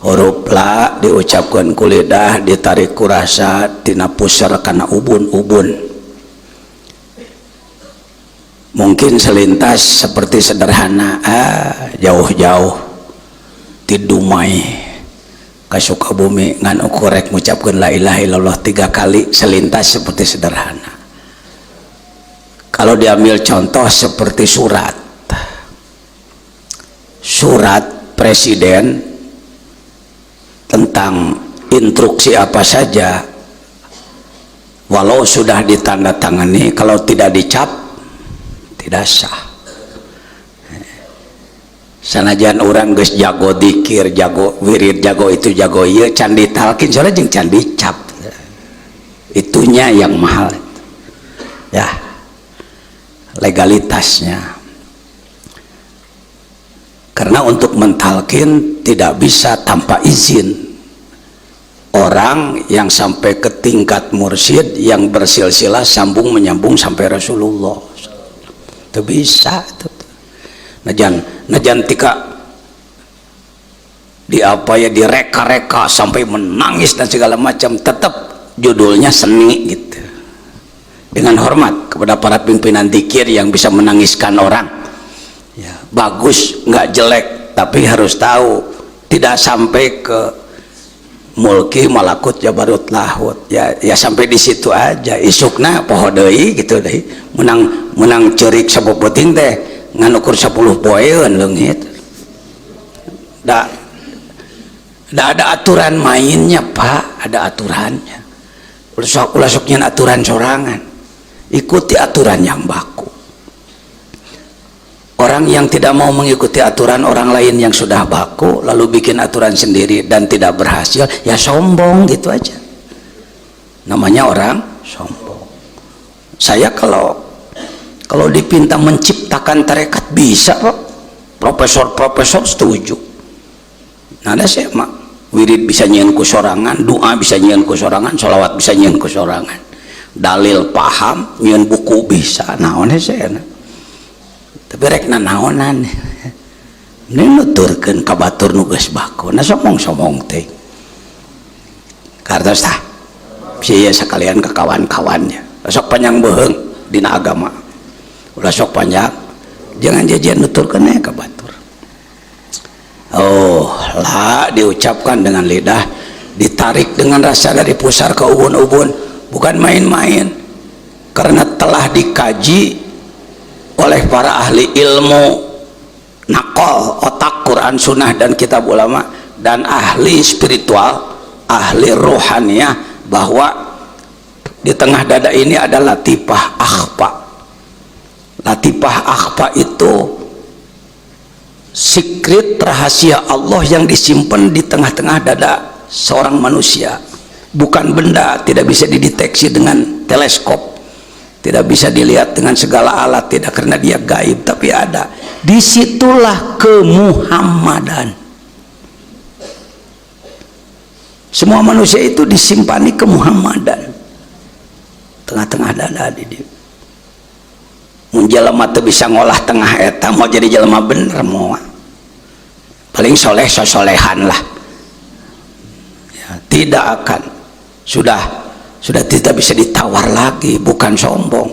huruf la diucapkan ku lidah, ditarik ku rasa, tina pusar kana ubun-ubun. Mungkin selintas seperti sederhana, jauh-jauh ti Dumai ka Sukabumi ngan ukurek ngucapkeun la ilaha illallah 3 kali, selintas seperti sederhana. Kalau diambil contoh seperti surat presiden tentang instruksi apa saja, walau sudah ditandatangani, kalau tidak dicap tidak sah. Sanajan orang geus jago dikir, jago wirid, jago itu jago ieu, can ditalkin soalnya jeung can dicap, itunya yang mahal ya, legalitasnya. Karena untuk mentalkin tidak bisa tanpa izin. Orang yang sampai ke tingkat mursyid yang bersilsilah sambung menyambung sampai Rasulullah itu bisa. Najan tika di apa ya, direka-reka sampai menangis dan segala macam, tetap judulnya seni gitu. Dengan hormat kepada para pimpinan dzikir yang bisa menangiskan orang ya, bagus nggak jelek, tapi harus tahu tidak sampai ke mulki malakut jabarut lahut ya, sampai di situ aja. Isukna poho deui gitu deh, menang cerik sabuk penting teh ngan ukur 10 poeun leungit. Da ada aturan mainnya Pak, ada aturannya. Ulasoknya aturan sorangan, ikuti aturan yang baku. Orang yang tidak mau mengikuti aturan orang lain yang sudah baku lalu bikin aturan sendiri dan tidak berhasil, ya sombong gitu aja. Namanya orang sombong. Saya kalau dipinta menciptakan tarekat bisa Pak. Profesor setuju. Nah ada saya mak wirid bisa nyian ku sorangan, doa bisa nyian ku sorangan, sholawat bisa nyian ku sorangan, dalil paham, nyian buku bisa. Naonnya saya tapi rek naonan ini nuturkeun ka batur nu geus baku, na somong-somong teh kartos tah sia sakalian ke kawan-kawannya sok panjang beheung dina agama, ulah sok panjang jangan jajan nuturkeun ka batur. Oh la diucapkan dengan lidah, ditarik dengan rasa dari pusar ke ubun-ubun, bukan main-main, karena telah dikaji oleh para ahli ilmu nakol otak Quran Sunnah dan kitab ulama dan ahli spiritual, ahli rohaniah, bahwa di tengah dada ini ada latifah akhfa. Latifah akhfa itu secret rahasia Allah yang disimpan di tengah-tengah dada seorang manusia, bukan benda, tidak bisa dideteksi dengan teleskop, tidak bisa dilihat dengan segala alat, tidak, karena dia gaib, tapi ada. Disitulah kemuhammadan. Semua manusia itu disimpani kemuhammadan tengah-tengah dada di dia. Mun jelema teu bisa ngolah tengah eta, mau jadi jelema bener moal. Paling soleh sosolehan lah. Ya, tidak akan. Sudah tidak bisa ditawar lagi, bukan sombong.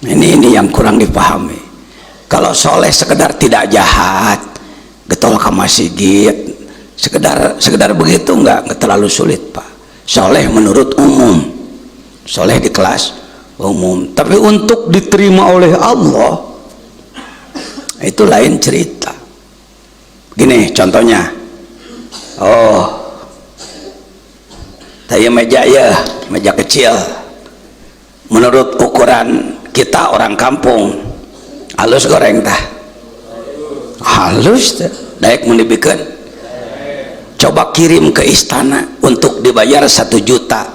Ini yang kurang dipahami. Kalau soleh sekedar tidak jahat, getol ka masjid, sekedar begitu enggak terlalu sulit Pak. Soleh menurut umum, soleh di kelas umum. Tapi untuk diterima oleh Allah itu lain cerita. Gini contohnya, taya meja ya, meja kecil. Menurut ukuran kita orang kampung, halus goreng tah? Halus tah. Daek mun dibikeun. Coba kirim ke istana untuk dibayar 1 juta.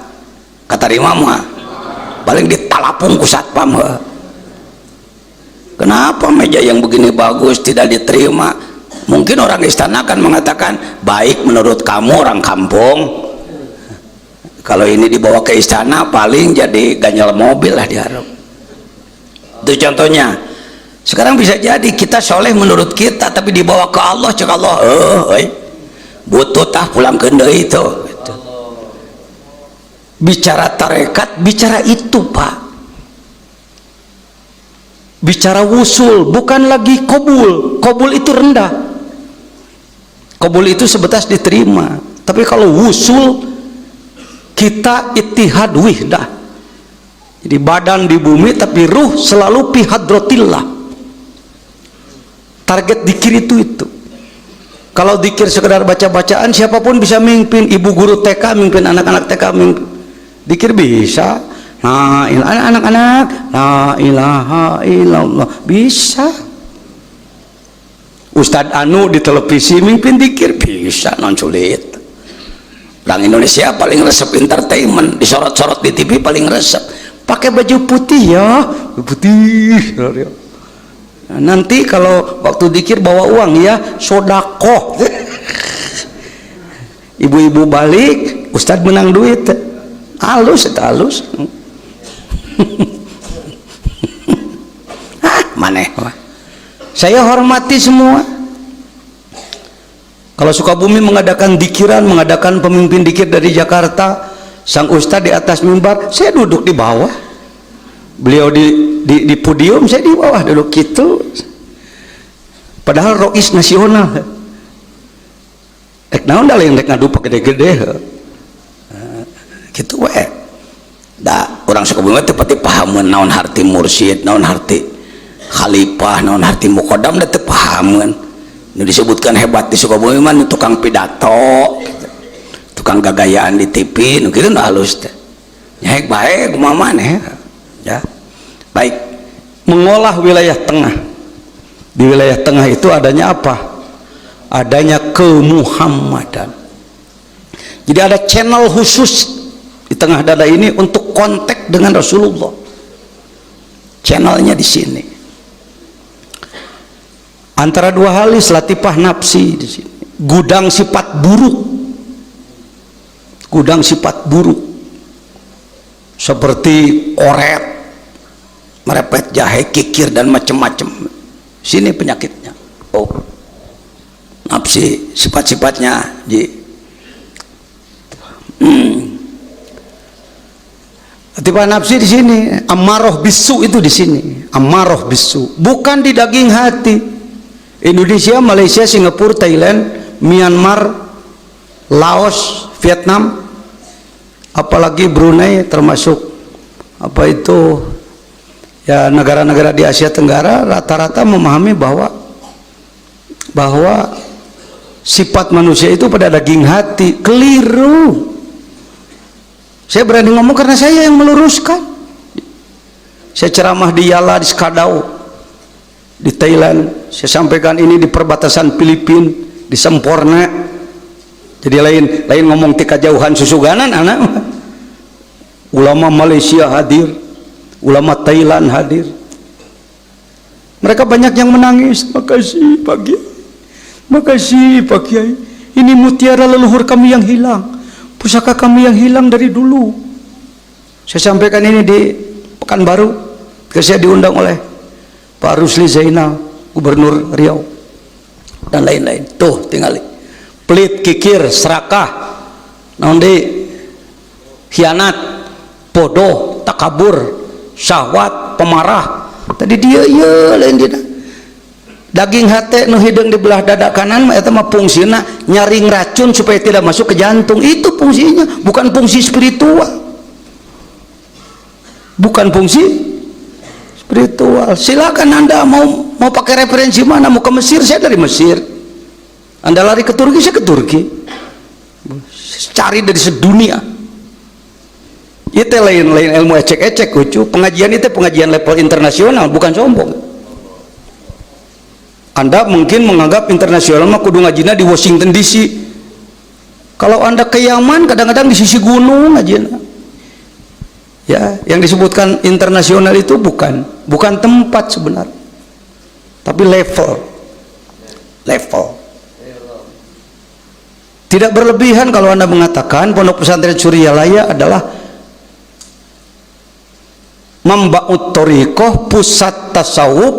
Katarima mah paling ditalapung ku satpam. Kenapa meja yang begini bagus tidak diterima? Mungkin orang istana akan mengatakan, baik menurut kamu orang kampung. Kalau ini dibawa ke istana paling jadi ganjal mobil lah diharap. Itu contohnya. Sekarang bisa jadi kita soleh menurut kita, tapi dibawa ke Allah, cek Allah, butuh tah pulang ke deui itu gitu. Bicara tarekat, bicara itu Pak, bicara wusul, bukan lagi kobul. Kobul itu rendah, kobul itu sebatas diterima. Tapi kalau wusul, kita ittihad wihdah, jadi badan di bumi tapi ruh selalu fi hadratillah. Target dikir itu. Kalau dikir sekedar baca-bacaan, siapapun bisa mimpin. Ibu guru TK mimpin anak-anak TK mimpin. Dikir bisa. Nah, anak-anak, la ilaha illallah, bisa. Ustadz Anu di televisi mimpin dikir bisa, non sulit. Orang Indonesia paling resep entertainment, disorot-sorot di TV paling resep. Pakai baju putih ya, putih. Nah, nanti kalau waktu dikir bawa uang ya, sodakoh. Ibu-ibu balik, Ustadz menang duit. Halus, itu halus. Maneh. Saya hormati semua. Kalau Sukabumi mengadakan dikiran, mengadakan pemimpin dikir dari Jakarta, sang ustadz di atas mimbar, saya duduk di bawah. Beliau di podium, saya di bawah duduk gitu. Padahal rois nasional. Naon dah yang ngadu gede-gede. Gitu we. Da orang Sukabumi teh pati pahameun naon harti mursyid, naon harti khalifah, naon harti muqaddam, da teu pahameun. Nu disebutkan hebat di Sukabumi mah tukang pidato, tukang gagayaan di TV, nu kitu nu halus teh. Nyaek bae kumaha maneh. Ya. Baik. Mengolah wilayah tengah. Di wilayah tengah itu adanya apa? Adanya kemuhammadan. Jadi ada channel khusus di tengah dada ini untuk kontak dengan Rasulullah. Channelnya di sini. Antara dua halis latifah nafsi di sini. Gudang sifat buruk. Gudang sifat buruk. Seperti oret, merepet jahe, kikir dan macam-macam. Sini penyakitnya. Oh. Nafsi sifat-sifatnya Latifah nafsi di sini, ammaroh bisu itu di sini. Ammaroh bisu, bukan di daging hati. Indonesia, Malaysia, Singapura, Thailand, Myanmar, Laos, Vietnam, apalagi Brunei termasuk apa itu ya negara-negara di Asia Tenggara rata-rata memahami bahwa sifat manusia itu pada daging hati. Keliru. Saya berani ngomong karena saya yang meluruskan. Saya ceramah di Yala, di Skadau, di Thailand. Saya sampaikan ini di perbatasan Filipina, di Semporna. Jadi lain ngomong tika jauhan susuganan anak. Ulama Malaysia hadir, ulama Thailand hadir. Mereka banyak yang menangis. Makasih Pak Kiai, makasih Pak Kiai. Ini mutiara leluhur kami yang hilang, pusaka kami yang hilang dari dulu. Saya sampaikan ini di Pekanbaru, ketika saya diundang oleh Pak Rusli Zainal, Gubernur Riau, dan lain-lain. Tuh tinggal pelit, kikir, serakah, naondi, hianat, bodoh, takabur, syahwat, pemarah. Tadi dia ya lain dia. Daging hati nu hidung di belah dada kanan mah eta mah fungsina nyaring racun supaya tidak masuk ke jantung. Itu fungsinya, bukan fungsi spiritual. Bukan fungsi spiritual. Silakan Anda mau pakai referensi mana, mau ke Mesir, saya dari Mesir. Anda lari ke Turki, saya ke Turki. Cari dari sedunia. Itu lain ilmu ecek-ecek lucu. Pengajian itu pengajian level internasional, bukan sombong. Anda mungkin menganggap internasional mah kudu ngajina di Washington DC. Kalau Anda ke Yaman, kadang-kadang di sisi gunung ngajina. Ya, yang disebutkan internasional itu bukan tempat sebenarnya, tapi level. Tidak berlebihan kalau Anda mengatakan Pondok Pesantren Suryalaya adalah Mamba'ut Thoriqoh, pusat tasawuf,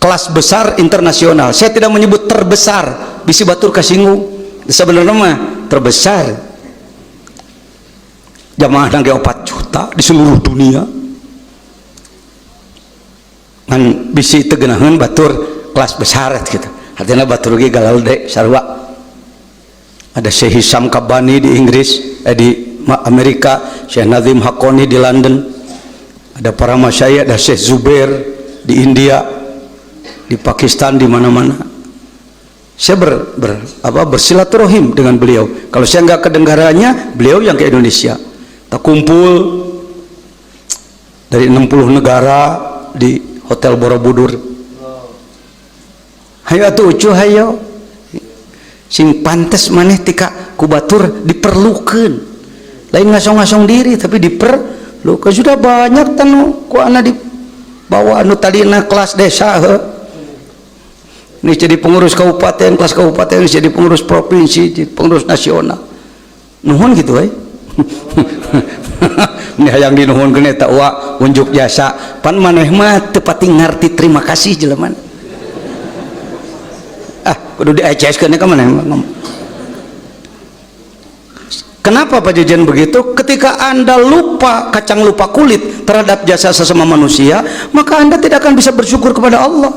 kelas besar internasional. Saya tidak menyebut terbesar, bisi batur kasinggung, sebenarnya mah terbesar. Jamaah nangge 4 juta di seluruh dunia. Kan bisi tegenaheun batur kelas besar gitu. Artinya batur ge galau de sarua. Ada Syekh Hisam Kabani di Inggris, di Amerika, Syekh Nazim Hakoni di London. Ada para masyayikh, ada Syekh Zubair di India, di Pakistan, di mana-mana. Saya bersilaturahim dengan beliau. Kalau saya nggak ke negaranya, beliau yang ke Indonesia. Kita kumpul dari 60 negara di Hotel Borobudur. Hayo atuh ucuh hayo. Sing pantes maneh tika kubatur diperlukeun. Lain ngasong-ngasong diri tapi diperlukeun. Sudah banyak tanu ku ana dibawa anu tadina kelas desa ini jadi pengurus kabupaten, kelas kabupaten, jadi pengurus provinsi, jadi pengurus nasional. Nuhun gitu ini hayang dinuhunkeun eta wa unjuk jasa pan maneh mah teu pati ngarti terima kasih jelema. Kudu dieceskeun ka maneh. Kenapa Pak Jajan begitu? Ketika Anda lupa, kacang lupa kulit terhadap jasa sesama manusia, maka Anda tidak akan bisa bersyukur kepada Allah.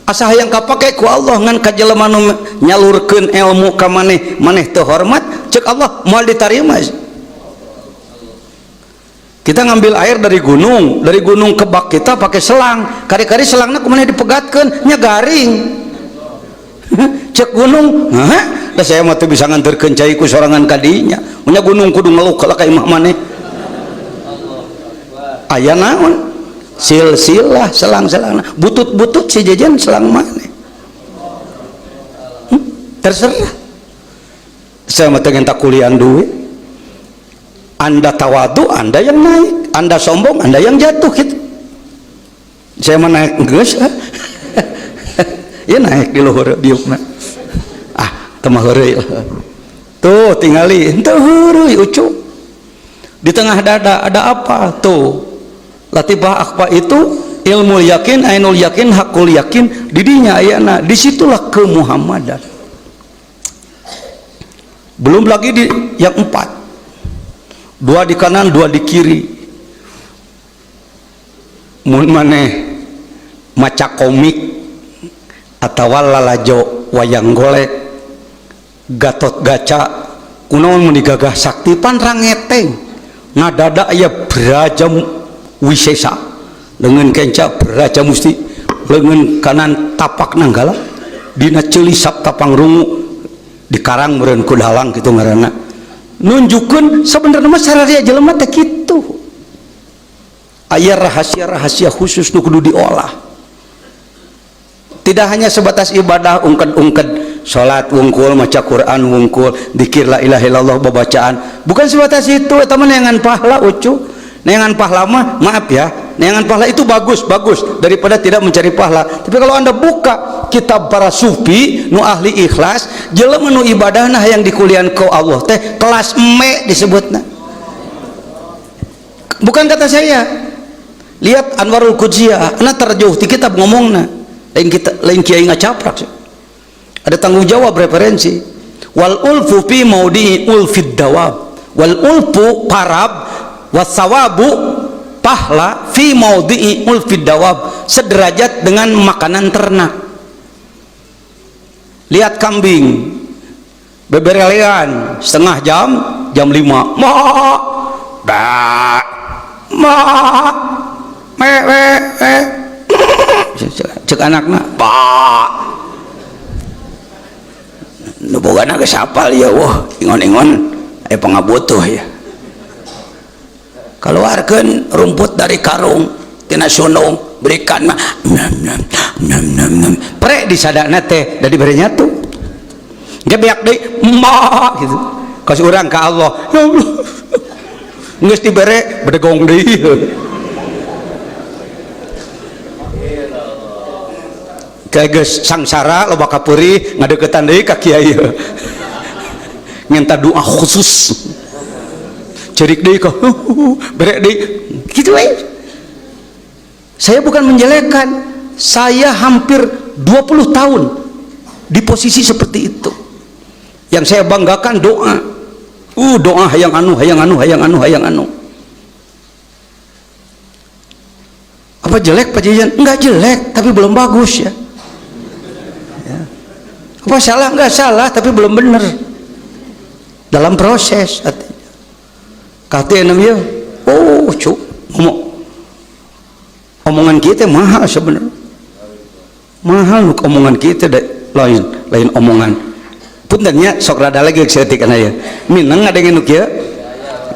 Asa hayang kapake ku Allah ngan ka jelema nu nyalurkeun ilmu ka maneh, maneh teu hormat, cek Allah moal ditarima. Kita ngambil air dari gunung ke bak kita pakai selang, kari-kari selangna kumaha dipegatkeun nya garing. Cek gunung, da saya mah teu bisa nganterkeun cai ku sorangan kadinya. Nya gunung kudu ngeluk ka imah maneh. Aya naon? Silsilah selang-selangna. Butut-butut si Jajan selang maneh. Terserah. Saya mah teu tak kulian duit. Anda tawadu, Anda yang naik. Anda sombong, Anda yang jatuh gitu. Saya mah naik geus. Ya naik di luhur biukna. Temah heureuy. Tuh tingali, henteu heureuy ucu. Di tengah dada ada apa? Tuh. Latifah akhfa itu ilmu yakin, ainul yakin, hakul yakin, didinya ayana. Disitulah kemuhammadan. Belum lagi di yang 4. 2 di kanan, 2 di kiri. Mun maneh maca komik atawa lalajo wayang golek Gatot Gaca kunaon mun digagah sakti pan rangeteng ngadada aya Braja Wisesa dengan kenca Braja Musti leungeun kanan tapak nanggala dina celisap tapang rungu dikarang meureun ku dalang kitu ngaranna nunjukkeun sabenerna mah sararia jelema teh kitu aya rahasia-rahasia khusus nu kudu diolah. Tidak hanya sebatas ibadah ungked-ungked salat wungkul, maca Quran wungkul, dzikir la ilaha illallah babacaan, bukan sebatas itu. Eta mah neangan pahala ucu. Neangan pahala mah maaf ya, neangan pahala itu bagus daripada tidak mencari pahala. Tapi kalau Anda buka kitab para sufi nu ahli ikhlas, jelema nu ibadahna hayang dikulian ku Allah teh kelas eme disebutna. Bukan kata saya. Lihat Anwarul Qudsiah, ana terjauh di kitab ngomongna. Lain kiai ngacaprak. Ada tanggung jawab referensi. Wal ulfu fi maudi ulfid dawab. Wal ulfu qarab wasawabu pahla fi maudi ulfid dawab, sederajat dengan makanan ternak. Lihat kambing beberelean setengah jam, jam 5 ma ba ma me cek anakna pak nu bogana geus hafal ya wah ingon-ingon aya pangabutuh ya keluarkeun rumput dari karung tina sunung berikan mah pre disadana teh da dibere nyatu ge beak deui ma gitu kas urang ka Allah ya Allah geus dibere bedegong deui kayak geus sangsara loba kapuri ngadeukeutan deui ka kiai minta doa khusus cerik deui ka berek deui kitu we. Saya bukan menjelekkan, saya hampir 20 tahun di posisi seperti itu. Yang saya banggakan doa. Doa hayang anu. Apa jelek Pak Jajan? Enggak jelek, tapi belum bagus ya. Apa salah? Enggak salah, tapi belum benar. Dalam proses katanya namanya omongan kita mahal sebenarnya. Mahal omongan kita lain omongan. Puntennya sok rada lagi seutikan aya. Mineng ngadengin nu kieu.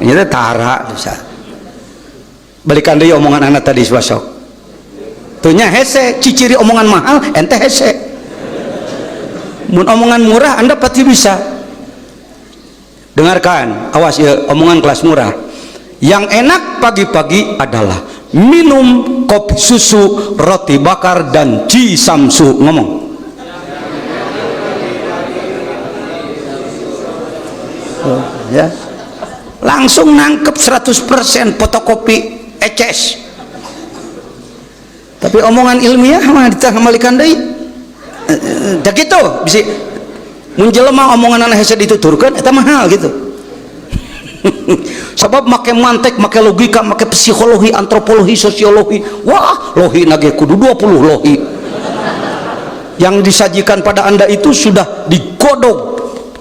Nya teh tara bisa. Balikan deui omongan anak tadi swasok. Tuh nya hese ciciri omongan mahal ente hese. Mun omongan murah Anda pasti bisa. Dengarkan, awas ya, omongan kelas murah. Yang enak pagi-pagi adalah minum kopi susu, roti bakar, dan cisamsu. Ngomong. Ya. Langsung nangkep 100% fotokopi eces. Tapi omongan ilmiah mah ditambalikan deui. Da kitu bisi menjelema omongan anak hese dituturkan eta mahal gitu. Sebab make mantek, make logika, make psikologi, antropologi, sosiologi. Wah, lohi nage kudu 20 lohi. Yang disajikan pada Anda itu sudah digodok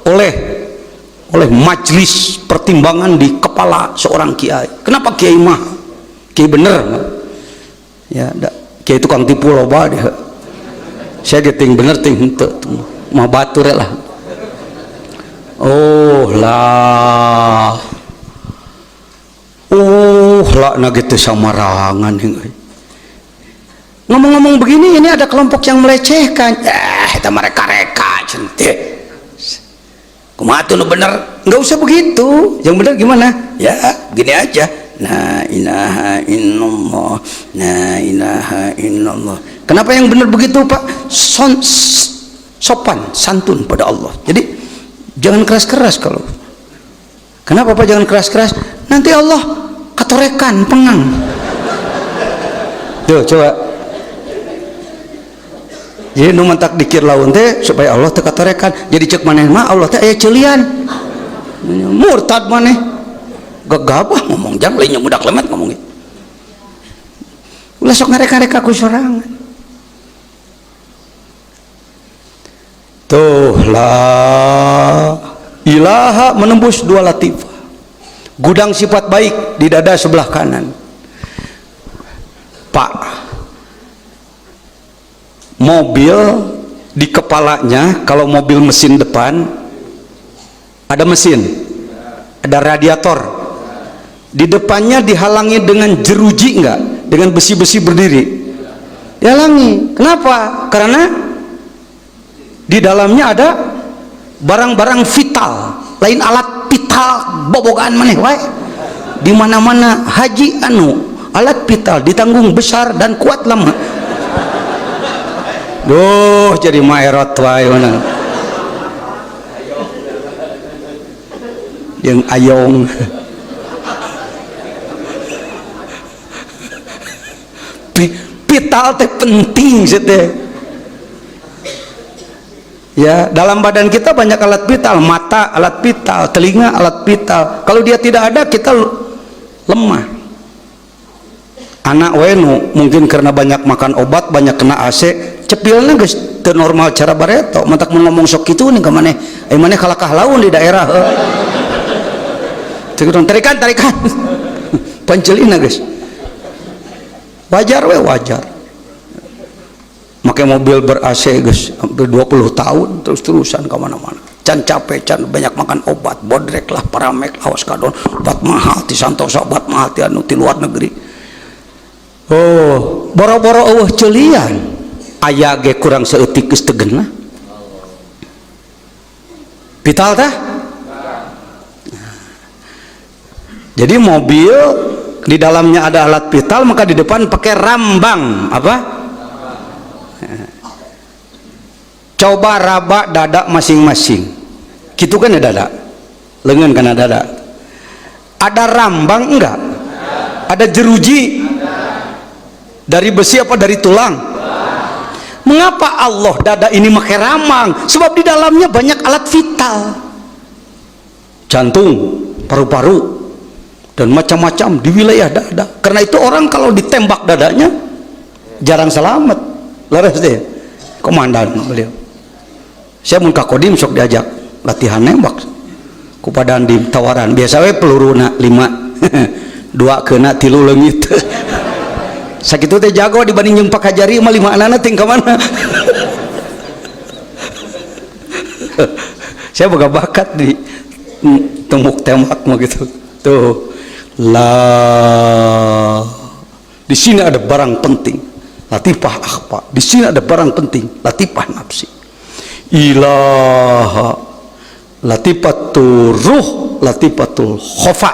oleh majelis pertimbangan di kepala seorang kiai. Kenapa kiai mah? Kiai bener. Ya, kiai tukang tipu loba deh. Saya geting bener ting henteu mah batur lah. Lah gitu samarangan. Ngomong-ngomong begini, ini ada kelompok yang melecehkan. Itu mereka-reka cantik. Kumaha tuh bener? Nggak usah begitu. Yang bener gimana? Ya gini aja. La ilaha illallah, la ilaha illallah. Kenapa yang bener begitu Pak? Sopan, santun pada Allah. Jadi jangan keras-keras kalau. Kenapa Pak jangan keras-keras? Nanti Allah katorekan, pengang. Tuh coba. Jadi nu mentak dikir lawan teh supaya Allah teu katorekan. Jadi cek maneh mah Allah teh aya ceelian. Murtad maneh. Gegabah ngomong jang lainnya budak lemet ngomong gitu. Ulah sok ngareka-reka ku sorangan. Tuh la ilaha menembus dua latifah. Gudang sifat baik di dada sebelah kanan. Pak, mobil di kepalanya, kalau mobil mesin depan ada mesin, ada radiator. Di depannya dihalangi dengan jeruji enggak? Dengan besi-besi berdiri. Dihalangi. Kenapa? Karena di dalamnya ada barang-barang vital, lain alat vital bobogaan maneh wae. Di mana-mana haji alat vital ditanggung besar dan kuat lama. Duh, jadi maerot wae mana. Yang ayong. Vital teh penting teh. Ya, dalam badan kita banyak alat vital, mata alat vital, telinga alat vital. Kalau dia tidak ada, kita lemah. Anak wenu mungkin karena banyak makan obat, banyak kena AC, cepilna geus teu normal cara bareto. Mantak ngomong sok kitu nih ka maneh. Maneh kalakah laun di daerah. Tarikan. Pancelina geus. Wajar we wajar. Make mobil ber-AC guys hampir 20 tahun terus-terusan kemana-mana. Can capek, can banyak makan obat, bodrek lah, paramek, awas kadon, obat mahal di Santosa, obat mahal di anu di luar negeri. Oh, boro-boro eueuh ceelian. Aya ge kurang saeutik geus teu geunah. Vital tah? Jadi mobil di dalamnya ada alat vital, maka di depan pakai rambang apa? Coba raba dada masing-masing. Gitu kan ya dada? Lengan kan ada dada. Ada rambang enggak? Ada jeruji? Dari besi apa dari tulang? Mengapa Allah dada ini pakai ramang? Sebab di dalamnya banyak alat vital, jantung, paru-paru, dan macam-macam di wilayah dada. Karena itu orang kalau ditembak dadanya jarang selamat. Laras deh komandan beliau. Saya mun ka Kodim sok diajak latihan nembak ku Padandim tawaran biasa we peluruna 5 2 kena 3 leungit sakitu teh jago dibanding jeung Pak Hajari mah 5 anana ting ka mana. Saya boga bakat di tembok tembak mah gitu tuh lah. Di sini ada barang penting, latifah akhfa. Di sini ada barang penting, latifah nafsi. Ilaha latifatul ruh, latifatul khofa.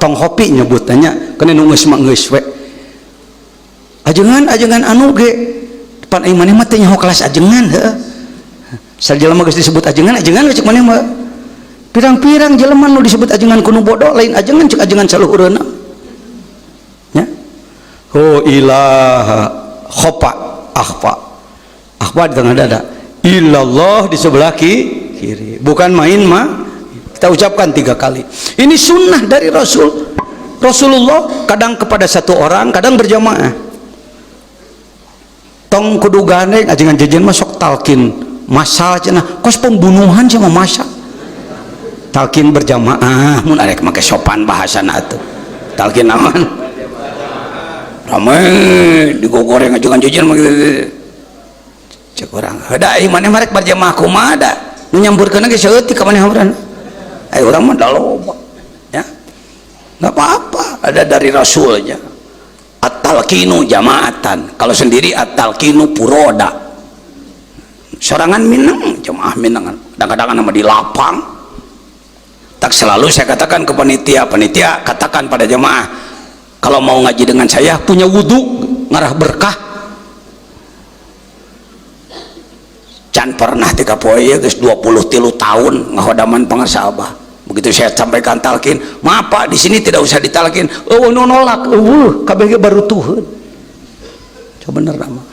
Tong hopi nyebutnya kena nunggus mak geus we. Ajengan anu ge pan ai maneh mah teh nyaho kelas ajengan heuh. Sajelema geus disebut ajengan cek maneh mah. Pirang-pirang jelema nu disebut ajengan kuno bodoh lain ajengan cek ajengan saluhureuna. Ya. Oh ilaha khofa akhfa. Akhfa di tengah dada. Illallah di sebelah kiri, bukan main mah. Kita ucapkan 3 kali. Ini sunnah dari Rasulullah, kadang kepada satu orang, kadang berjamaah. Tong kudu gandeng ajengan jajan masuk talkin masal cenah kos pembunuhan sama masa talkin berjamaah mun arek make sopan bahasana atuh talkin naon ramai digogoreng ajengan jajan mah gitu. Cek orang heda ieu maneh marek berjamaah kumaha da nu nyamburkeun ge seutik ka maneh urang ai urang mah da loba ya enggak apa-apa ada dari rasulnya at-talqinu jamaatan kalau sendiri at-talqinu puroda sorangan minang jamaah minang kadang-kadang nama di lapang tak selalu saya katakan ke panitia katakan pada jamaah kalau mau ngaji dengan saya punya wudhu ngarah berkah can pernah 3 poe geus 23 tahun ngahodaman pangarsa Abah. Begitu saya sampaikan talqin, maaf Pak di sini tidak usah ditalqin. Oh nolak, kabeh baru tuheun. Coba bener mah.